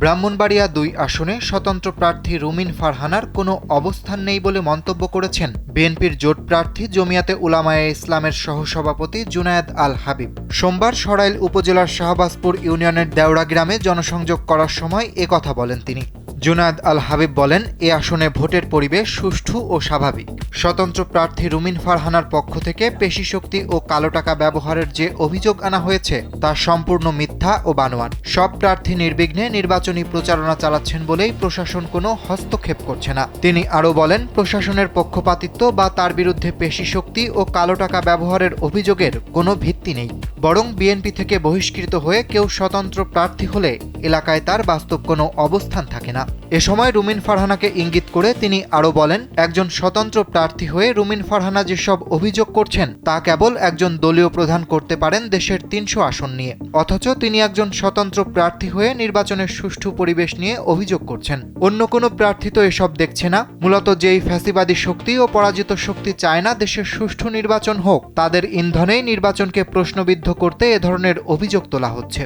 ব্রাহ্মণবাড়িয়া ২ আসনে স্বতন্ত্র প্রার্থী রুমিন ফারহানার কোনো অবস্থান নেই বলে মন্তব্য করেছেন বিএনপির জোট প্রার্থী জমিয়াতে উলামায়ে ইসলামের সহসভাপতি জুনায়েদ আল হাবিব। সোমবার সরাইল উপজেলার শাহবাজপুর ইউনিয়নের দেওড়া গ্রামে জনসংযোগ করার সময় একথা বলেন তিনি। জুনায়েদ আল হাবিব বলেন, এ আসনে ভোটের পরিবেশ সুষ্ঠু ও স্বাভাবিক। স্বতন্ত্র প্রার্থী রুমিন ফারহানার পক্ষ থেকে পেশিশক্তি ও কালো টাকা ব্যবহারের যে অভিযোগ আনা হয়েছে তা সম্পূর্ণ মিথ্যা ও বানোয়াট। সব প্রার্থী নির্বিঘ্নে নির্বাচনী প্রচারণা চালাচ্ছেন বলেই প্রশাসন কোনো হস্তক্ষেপ করছে না। তিনি আরও বলেন, প্রশাসনের পক্ষপাতিত্ব বা তার বিরুদ্ধে পেশিশক্তি ও কালো টাকা ব্যবহারের অভিযোগের কোনো ভিত্তি নেই। বরং বিএনপি থেকে বহিষ্কৃত হয়ে কেউ স্বতন্ত্র প্রার্থী হলে এলাকায় তার বাস্তব কোনো অবস্থান থাকে না। এ সময় রুমিন ফারহানাকে ইঙ্গিত করে তিনি আরও বলেন, একজন স্বতন্ত্র প্রার্থী হয়ে রুমিন ফারহানা যেসব অভিযোগ করছেন তা কেবল একজন দলীয় প্রধান করতে পারেন দেশের ৩০০ আসন নিয়ে, অথচ তিনি একজন স্বতন্ত্র প্রার্থী হয়ে নির্বাচনের সুষ্ঠু পরিবেশ নিয়ে অভিযোগ করছেন। অন্য কোনো প্রার্থী তো এসব দেখছে না। মূলত যেই ফ্যাসিবাদী শক্তি ও পরাজিত শক্তি চায় না দেশের সুষ্ঠু নির্বাচন হোক, তাদের ইন্ধনেই নির্বাচনকে প্রশ্নবিদ্ধ করতে এ ধরনের অভিযোগ তোলা হচ্ছে।